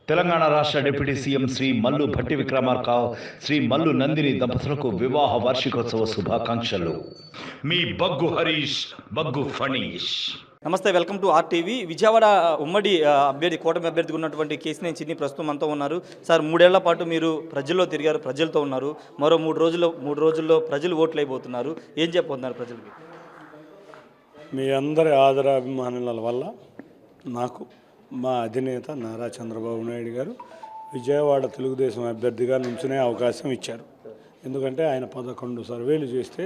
తెలంగాణ రాష్ట్ర deputy CM Shri Mallu Bhatti Vikramarka, Shri Mallu Nandini దంపతులకు వివాహ వార్షికోత్సవ శుభాకాంక్షలు. మీ బగ్గు హరీష్, బగ్గు ఫణీష్. నమస్తే, వెల్కమ్ టు ఆర్టీవీ. విజయవాడ ఉమ్మడి అభ్యర్థి, కూటమి అభ్యర్థిగా ఉన్నటువంటి కేశినేని చిన్ని ప్రస్తుతం మనతో ఉన్నారు. సార్, 3 ఏళ్ల పాటు మీరు ప్రజల్లో తిరిగారు, ప్రజలతో ఉన్నారు. మరో 3 రోజుల్లో ప్రజలు ఓట్లు అయిపోతున్నారు. ఏం చెప్పబోతున్నారు ప్రజలకి? మీ అందరి ఆదరాభిమానుల వల్ల నాకు మా అధినేత నారా చంద్రబాబు నాయుడు గారు విజయవాడ తెలుగుదేశం అభ్యర్థిగా నుంచునే అవకాశం ఇచ్చారు. ఎందుకంటే ఆయన 11 సర్వేలు చేస్తే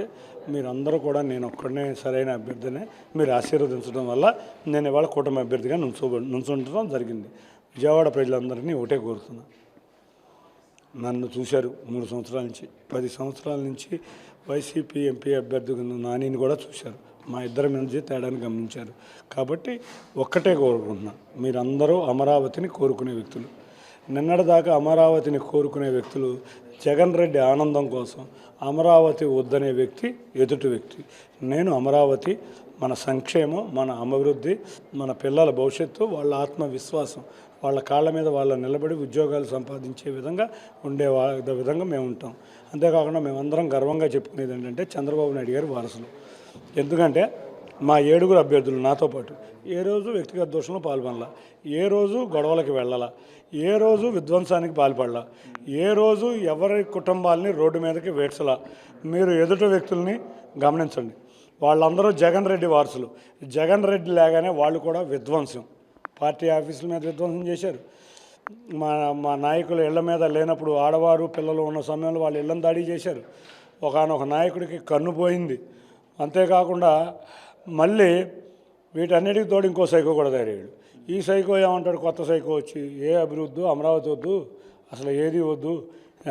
మీరందరూ కూడా నేను ఒక్కడనే సరైన అభ్యర్థినే మీరు ఆశీర్వదించడం వల్ల నేను ఇవాళ కూటమి అభ్యర్థిగా నుంచుండటం జరిగింది. విజయవాడ ప్రజలందరినీ ఒకటే కోరుతున్నా. నన్ను చూశారు 3 సంవత్సరాల నుంచి, 10 సంవత్సరాల నుంచి వైసీపీ ఎంపీ అభ్యర్థిగా నానిని కూడా చూశారు. మా ఇద్దరి మధ్య తేడాన్ని గమనించారు. కాబట్టి ఒక్కటే కోరుకుంటున్నా, మీరందరూ అమరావతిని కోరుకునే వ్యక్తులు. నిన్నటిదాకా అమరావతిని కోరుకునే వ్యక్తులు జగన్ రెడ్డి ఆనందం కోసం అమరావతి వద్దనే వ్యక్తి ఎదుటి వ్యక్తి. నేను అమరావతి మన సంక్షేమం, మన అభివృద్ధి, మన పిల్లల భవిష్యత్తు, వాళ్ళ ఆత్మవిశ్వాసం, వాళ్ళ కాళ్ళ మీద వాళ్ళు నిలబడి ఉద్యోగాలు సంపాదించే విధంగా ఉండే విధంగా మేము ఉంటాం. అంతేకాకుండా మేమందరం గర్వంగా చెప్పుకునేది ఏంటంటే చంద్రబాబు నాయుడు గారి వారసులు. ఎందుకంటే మా 7 అభ్యర్థులు నాతో పాటు ఏ రోజు వ్యక్తిగత దోషంలో పాల్పడాల, ఏ రోజు గొడవలకి వెళ్ళాల, ఏ రోజు విధ్వంసానికి పాల్పడాల, ఏ రోజు ఎవరి కుటుంబాలని రోడ్డు మీదకి వేడ్చలా. మీరు ఎదుటి వ్యక్తుల్ని గమనించండి. వాళ్ళందరూ జగన్ రెడ్డి వారసులు. జగన్ రెడ్డి లాగానే వాళ్ళు కూడా విధ్వంసం, పార్టీ ఆఫీసుల మీద విధ్వంసం చేశారు. మా నాయకులు ఇళ్ల మీద లేనప్పుడు ఆడవారు పిల్లలు ఉన్న సమయంలో వాళ్ళు ఇళ్లను దాడి చేశారు. ఒకానొక నాయకుడికి కన్ను పోయింది. అంతేకాకుండా మళ్ళీ వీటన్నిటికి తోడు ఇంకో సైకో కూడా తయారయ్యాడు. ఈ సైకో ఏమంటాడు, కొత్త సైకో వచ్చి ఏ అభివృద్ధి, అమరావతి వద్దు, అసలు ఏది వద్దు,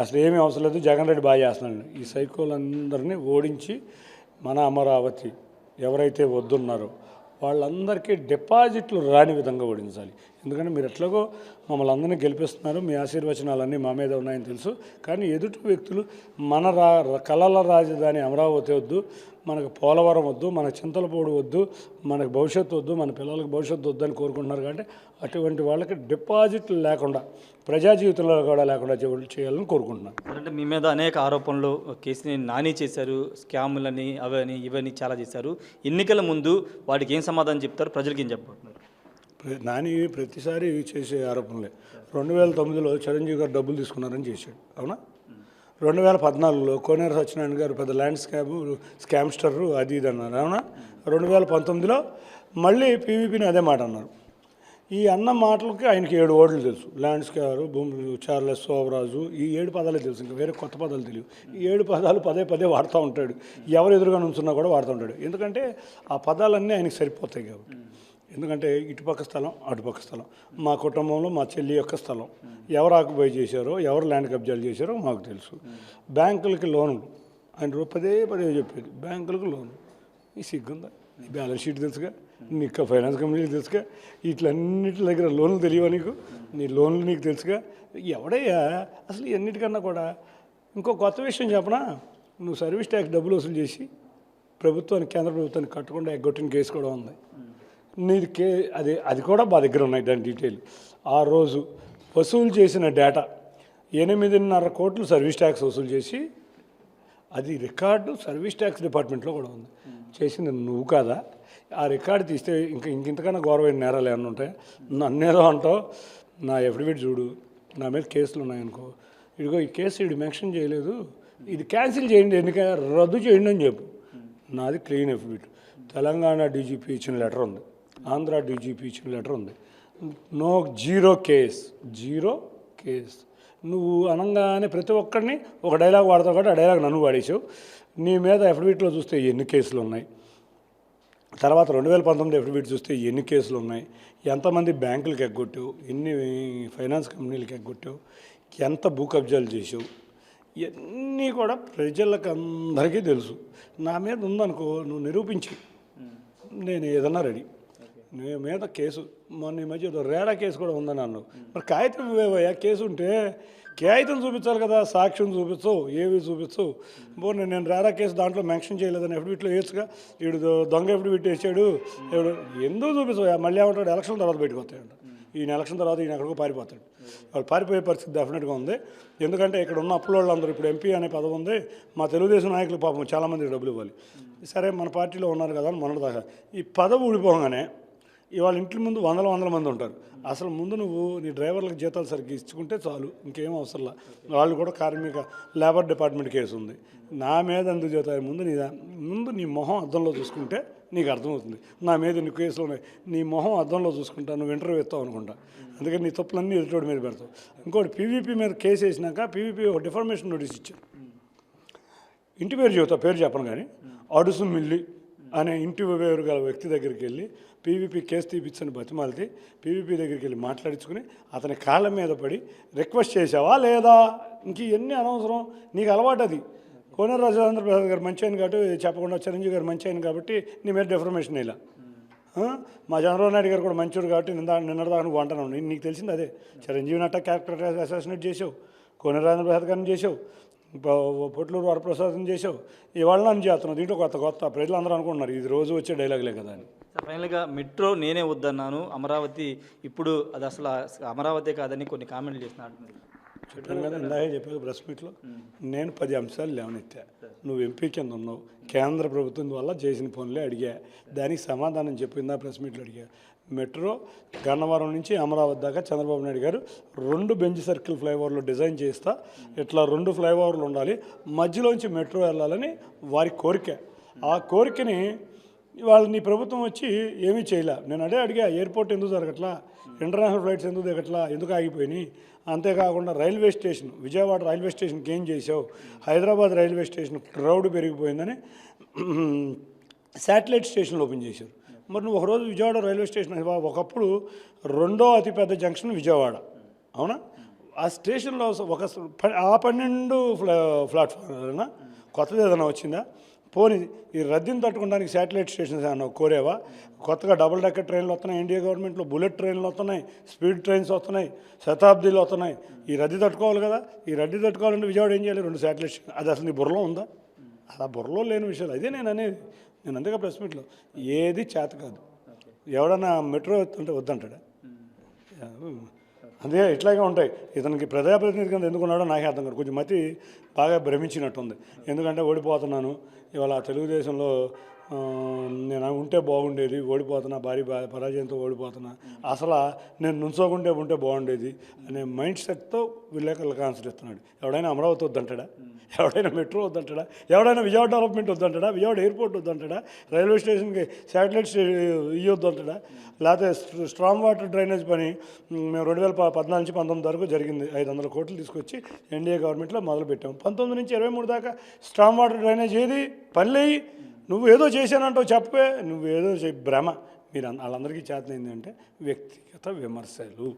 అసలు ఏమీ అవసరం లేదు, జగన్ రెడ్డి బాగా చేస్తున్నాడు. ఈ సైకోలందరినీ ఓడించి మన అమరావతి ఎవరైతే వద్దున్నారో వాళ్ళందరికీ డిపాజిట్లు రాని విధంగా ఓడించాలి. ఎందుకంటే మీరు ఎట్లాగో మమ్మల్ని అందరినీ గెలిపిస్తున్నారు, మీ ఆశీర్వచనాలన్నీ మా మీద ఉన్నాయని తెలుసు. కానీ ఎదుటి వ్యక్తులు మన కళల రాజధాని అమరావతి వద్దు, మనకు పోలవరం వద్దు, మన చింతలపూడి వద్దు, మనకు భవిష్యత్తు వద్దు, మన పిల్లలకు భవిష్యత్తు వద్దు అని కోరుకుంటున్నారు. కాబట్టి అటువంటి వాళ్ళకి డిపాజిట్లు లేకుండా, ప్రజా జీవితంలో కూడా లేకుండా చేయాలని కోరుకుంటున్నాను. అంటే మీ మీద అనేక ఆరోపణలు కేసీనేని నాని చేశారు, స్కాములని అవని ఇవన్నీ చాలా చేశారు. ఎన్నికల ముందు వాటికి ఏం సమాధానం చెప్తారు, ప్రజలకి ఏం చెప్పబోతున్నారు? నాని ప్రతిసారి చేసే ఆరోపణలే. 2009లో చిరంజీవి గారు డబ్బులు తీసుకున్నారని చేశాడు, అవునా? 2014లో కోనేరు సత్యనారాయణ గారు పెద్ద ల్యాండ్ స్కామ్స్టర్రు అది ఇది అన్నారు, అవునా? 2019లో మళ్ళీ పీవీపీని అదే మాట అన్నారు. ఈ అన్న మాటలకి ఆయనకి 7 ఓట్లు తెలుసు. ల్యాండ్ స్కారు, భూములు, చార్లెస్, శోభరాజు, ఈ 7 పదాలే తెలుసు. ఇంకా వేరే కొత్త పదాలు తెలియవు. ఈ 7 పదాలు పదే వాడుతూ ఉంటాడు. ఎవరు ఎదురుగా నుంచున్నా కూడా వాడుతూ ఉంటాడు. ఎందుకంటే ఆ పదాలన్నీ ఆయనకి సరిపోతాయి కాబట్టి. ఎందుకంటే ఇటుపక్క స్థలం, అటుపక్క స్థలం, మా కుటుంబంలో మా చెల్లి యొక్క స్థలం, ఎవరు ఆక్యుపై చేశారో, ఎవరు ల్యాండ్ కబ్జాలు చేశారో మాకు తెలుసు. బ్యాంకులకి లోన్లు ఆయన పదే చెప్పేది, బ్యాంకులకు లోన్లు. ఈ సిగ్గుందా? నీ బ్యాలెన్స్ షీట్ తెలుసుగా, నీకు ఫైనాన్స్ కంపెనీలు తెలుసుగా, వీటిలన్నిటి దగ్గర లోన్లు తెలియవా నీకు? నీ లోన్లు నీకు తెలుసుగా. ఎవడయ్యా అసలు అన్నిటికన్నా కూడా ఇంకో కొత్త విషయం చెప్పనా? నువ్వు సర్వీస్ ట్యాక్స్ డబ్బులు వసూలు చేసి ప్రభుత్వానికి, కేంద్ర ప్రభుత్వానికి కట్టకుండా ఎగ్గొట్టిన కేసు కూడా ఉంది. నీది అది కూడా మా దగ్గర ఉన్నాయి, దాని డీటెయిల్. ఆ రోజు వసూలు చేసిన డేటా 8.5 కోట్లు సర్వీస్ ట్యాక్స్ వసూలు చేసి, అది రికార్డు సర్వీస్ ట్యాక్స్ డిపార్ట్మెంట్లో కూడా ఉంది. చేసింది నువ్వు కాదా? ఆ రికార్డు తీస్తే ఇంకెంతకన్నా గౌరవమైన నేరాలు ఏమన్నా ఉంటాయి? నన్నేదో అంటావు. నా ఎఫిడవిట్ చూడు, నా మీద కేసులు ఉన్నాయనుకో, ఇదిగో ఈ కేసు ఇది మెన్షన్ చేయలేదు, ఇది క్యాన్సిల్ చేయండి, ఎందుకంటే రద్దు చేయండి అని చెప్పు. నాది క్లీన్ ఎఫిడవిట్. తెలంగాణ డీజీపీ ఇచ్చిన లెటర్ ఉంది, ఆంధ్ర డీజీపీ ఇచ్చిన లెటర్ ఉంది. Zero case. నువ్వు అనగానే ప్రతి ఒక్కరిని ఒక డైలాగ్ వాడతావు కాబట్టి ఆ డైలాగ్ నన్ను వాడేసావు. నీ మీద ఎఫిడవిట్లో చూస్తే ఎన్ని కేసులు ఉన్నాయి, తర్వాత 2019 ఎఫిడవిట్ చూస్తే ఎన్ని కేసులు ఉన్నాయి, ఎంతమంది బ్యాంకులకు ఎగ్గొట్టావు, ఎన్ని ఫైనాన్స్ కంపెనీలకు ఎగ్గొట్టావు, ఎంత భూ కబ్జాలు చేసావు, ఇవన్నీ కూడా ప్రజలకు అందరికీ తెలుసు. నా మీద ఉందనుకో, నువ్వు నిరూపించి నేను ఏదన్నా రెడీ. నీ మీద కేసు మొన్న ఈ మధ్య రేడా కేసు కూడా ఉందని అన్నావు. మరి కాగితం ఇవ్వేవయ్యా, కేసు ఉంటే కాగితం చూపించాలి కదా, సాక్ష్యం చూపించవు, ఏవి చూపించవు. పోనీ నేను రేడా కేసు దాంట్లో మెన్షన్ చేయలేదని ఎఫిడవిట్లో వేసుగా, వీడు దొంగ ఎఫిడవిట్ వేసాడు, ఎందుకు చూపించవు? మళ్ళీ ఏమంటాడు, ఎలక్షన్ తర్వాత బయటకు వస్తాయంట. ఈయన ఎలక్షన్ తర్వాత ఈయన ఎక్కడికో పారిపోతాడు. వాళ్ళు పారిపోయే పరిస్థితి డెఫినెట్గా ఉంది. ఎందుకంటే ఇక్కడ ఉన్న అప్పుల వాళ్ళందరూ ఇప్పుడు ఎంపీ అనే పదవి ఉంది. మా తెలుగుదేశం నాయకులు పాపం చాలామంది డబ్బులు ఇవ్వాలి. సరే మన పార్టీలో ఉన్నారు కదా అని మొన్నటిదాకా ఈ పదవి ఊడిపోగానే ఇవాళ ఇంటి ముందు వందల మంది ఉంటారు. అసలు ముందు నువ్వు నీ డ్రైవర్లకు జీతాలు సరిగ్గా ఇచ్చుకుంటే చాలు, ఇంకేం అవసరంలా. వాళ్ళు కూడా లేబర్ డిపార్ట్మెంట్ కేసు ఉంది నా మీద, ఎందుకు చేతారు? ముందు నీ మొహం అద్దంలో చూసుకుంటే నీకు అర్థమవుతుంది. నా మీద నీ కేసులు ఉన్నాయి, నీ మొహం అద్దంలో చూసుకుంటా, నువ్వు ఇంటర్వ్యూ ఇస్తావు అనుకుంటా. అందుకని నీ తప్పులన్నీ ఎదుటోడి మీద పెడతావు. ఇంకోటి పీవీపీ మీద కేసు వేసినాక పీవీపీ ఒక డిఫర్మేషన్ నోటీస్ ఇచ్చారు. ఇంటి పేరు చెబుతా, పేరు చెప్పను కానీ, అడుసు మిల్లి అనే ఇంటి పేరు గల వ్యక్తి దగ్గరికి వెళ్ళి పీవీపీ కేసు తీపిచ్చని బతిమాలితే పీవీపీ దగ్గరికి వెళ్ళి మాట్లాడించుకుని అతని కాళ్ళ మీద పడి రిక్వెస్ట్ చేసావా లేదా? ఇంక ఇవన్నీ అనవసరం, నీకు అలవాటు అది. కోనేరు రాజేంద్ర ప్రసాద్ గారు మంచి ఆయన కాబట్టి చెప్పకుండా చిరంజీవి గారు మంచి ఆయన కాబట్టి నీ మీద డిఫర్మేషన్ ఇలా. మా చంద్రబాబు నాయుడు గారు కూడా మంచోడు కాబట్టి నిన్నటిదాకా నువ్వు అంటున్నావు. నీకు తెలిసింది అదే. చిరంజీవిని అట్టా క్యారెక్టర్ అసాసినేట్ చేసావు, కోనేరు రాజేంద్ర ప్రసాద్ గారిని చేసావు, పొట్లూరు వరప్రసాదం చేసావు, ఇవాళ నన్ను చేస్తున్నావు. దీంట్లో కొత్త ప్రజలందరూ అనుకుంటున్నారు ఇది రోజు వచ్చే డైలాగులే కదా అని. ఫైనల్గా మెట్రో నేనే వద్దన్నాను, అమరావతి ఇప్పుడు అది అసలు అమరావతి కాదని కొన్ని కామెంట్లు చేసినాడు. చెప్పాను కదా, ఇందాకే చెప్పాను ప్రెస్ మీట్లో. నేను 10 అంశాలు లేవనెత్తా. నువ్వు ఎంపీ కింద ఉన్నావు, కేంద్ర ప్రభుత్వం వల్ల చేసిన పనులే అడిగా, దానికి సమాధానం చెప్పిందా ప్రెస్ మీట్లో అడిగా. మెట్రో గన్నవరం నుంచి అమరావతి దాకా చంద్రబాబు నాయుడు గారు 2 బెంచ్ సర్కిల్ ఫ్లైఓవర్లు డిజైన్ చేస్తా, ఇట్లా 2 ఫ్లైఓవర్లు ఉండాలి, మధ్యలోంచి మెట్రో వెళ్ళాలని వారి కోరిక. ఆ కోరికని ఇవాళ నీ ప్రభుత్వం వచ్చి ఏమీ చేయలే. నేను అడిగా ఎయిర్పోర్ట్ ఎందుకు జరగట్లా, ఇంటర్నేషనల్ ఫ్లైట్స్ ఎందుకు దిగట్లా, ఎందుకు ఆగిపోయినాయి? అంతేకాకుండా రైల్వే స్టేషన్, విజయవాడ రైల్వే స్టేషన్కి ఏం చేసావు? హైదరాబాద్ రైల్వే స్టేషన్ క్రౌడ్ పెరిగిపోయిందని శాటిలైట్ స్టేషన్లు ఓపెన్ చేశారు. మరి నువ్వు ఒకరోజు విజయవాడ రైల్వే స్టేషన్ ఒకప్పుడు 2వ అతిపెద్ద జంక్షన్ విజయవాడ, అవునా? ఆ స్టేషన్లో ఒక 12 ప్లాట్ఫామ్ కొత్తది ఏదైనా వచ్చిందా? పోనీ ఈ రద్దీని తట్టుకోవడానికి శాటిలైట్ స్టేషన్స్ ఏమన్నా కోరేవా? కొత్తగా డబుల్ డెక్కర్ ట్రైన్లు వస్తున్నాయి, ఎన్డీఏ గవర్నమెంట్లో బుల్లెట్ ట్రైన్లు వస్తున్నాయి, స్పీడ్ ట్రైన్స్ వస్తున్నాయి, శతాబ్దీలు వస్తున్నాయి. ఈ రద్దీ తట్టుకోవాలి కదా. ఈ రద్దీ తట్టుకోవాలంటే విజయవాడ ఏం చేయాలి? 2 శాటిలైట్ స్టేషన్. అది అసలు నీ బుర్రలో ఉందా? ఆ బుర్రలో లేని విషయాలు. అదే నేను అనేది. నేను అంతేగా ప్రెస్ మీట్లో ఏది చేత కాదు. ఎవడన్నా మెట్రో అంటే వద్దంటాడా? అదే ఇట్లాగే ఉంటాయి. ఇతనికి ప్రజాప్రతినిధి కింద ఎందుకున్నాడో నాకే అర్థం కాదు. కొంచెం మతి బాగా భ్రమించినట్టుంది. ఎందుకంటే ఓడిపోతున్నాను, ఇవాళ తెలుగుదేశంలో నేను ఉంటే బాగుండేది, ఓడిపోతున్నా, భారీ పరాజయంతో ఓడిపోతున్నా, అసలు నేను ఉంటే బాగుండేది అనే మైండ్ సెట్తో విలేకరులకు ఆన్సర్ ఇస్తున్నాడు. ఎవడైనా అమరావతి వద్దంటాడా? ఎవడైనా మెట్రో వద్దంటాడా? ఎవడైనా విజయవాడ డెవలప్మెంట్ వద్దంటాడా? విజయవాడ ఎయిర్పోర్ట్ వద్దంటాడా? రైల్వే స్టేషన్కి శాటిలైట్ ఇవ్వద్దంటాడా? లేకపోతే స్ట్రాంగ్ వాటర్ డ్రైనేజ్ పని మేము 2014 నుంచి 19 వరకు జరిగింది. 500 కోట్లు తీసుకొచ్చి ఎన్డీఏ గవర్నమెంట్లో మొదలుపెట్టాము. 19 నుంచి 23 దాకా స్ట్రాంగ్ వాటర్ డ్రైనేజ్ ఏది? పనిలేయి. నువ్వు ఏదో చేశానంటావు, చెప్పే నువ్వు ఏదో భ్రమ. మీరు వాళ్ళందరికీ చేతనైంది అంటే వ్యక్తిగత విమర్శలు,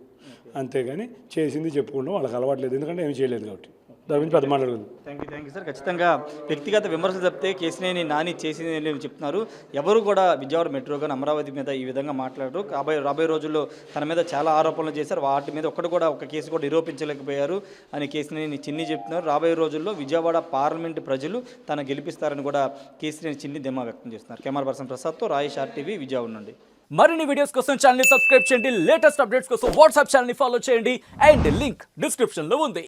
అంతేగాని చేసింది చెప్పుకుంటాం వాళ్ళకి అలవాట్లేదు. ఎందుకంటే ఏమి చేయలేదు కాబట్టి దాని గురించి పెద్ద మాట్లాడదు. Thank you sir. ఖచ్చితంగా వ్యక్తిగత విమర్శలు చెప్తే కేసినేని నాని చేసింది చెప్తున్నారు. ఎవరు కూడా విజయవాడ మెట్రో కానీ అమరావతి మీద ఈ విధంగా మాట్లాడరు. రాబోయే రోజుల్లో తన మీద చాలా ఆరోపణలు చేశారు. వాటి మీద ఒక కేసు కూడా నిరూపించలేకపోయారు అని కేసినేని చిన్ని చెప్తున్నారు. రాబోయే రోజుల్లో విజయవాడ పార్లమెంటు ప్రజలు తన గెలిపిస్తారని కూడా కేసినేని చిన్ని ధీమా వ్యక్తం చేస్తున్నారు. Camera person ప్రసాద్తో Rayesh RTV Vijayawada నుండి. మరిన్ని వీడియోస్ కోసం ఛానల్ ని సబ్స్క్రైబ్ చేయండి. లేటెస్ట్ అప్డేట్స్ కోసం వాట్సాప్ ఛానల్ ని ఫాలో చేయండి. అండ్ లింక్ డిస్క్రిప్షన్ లో ఉంది.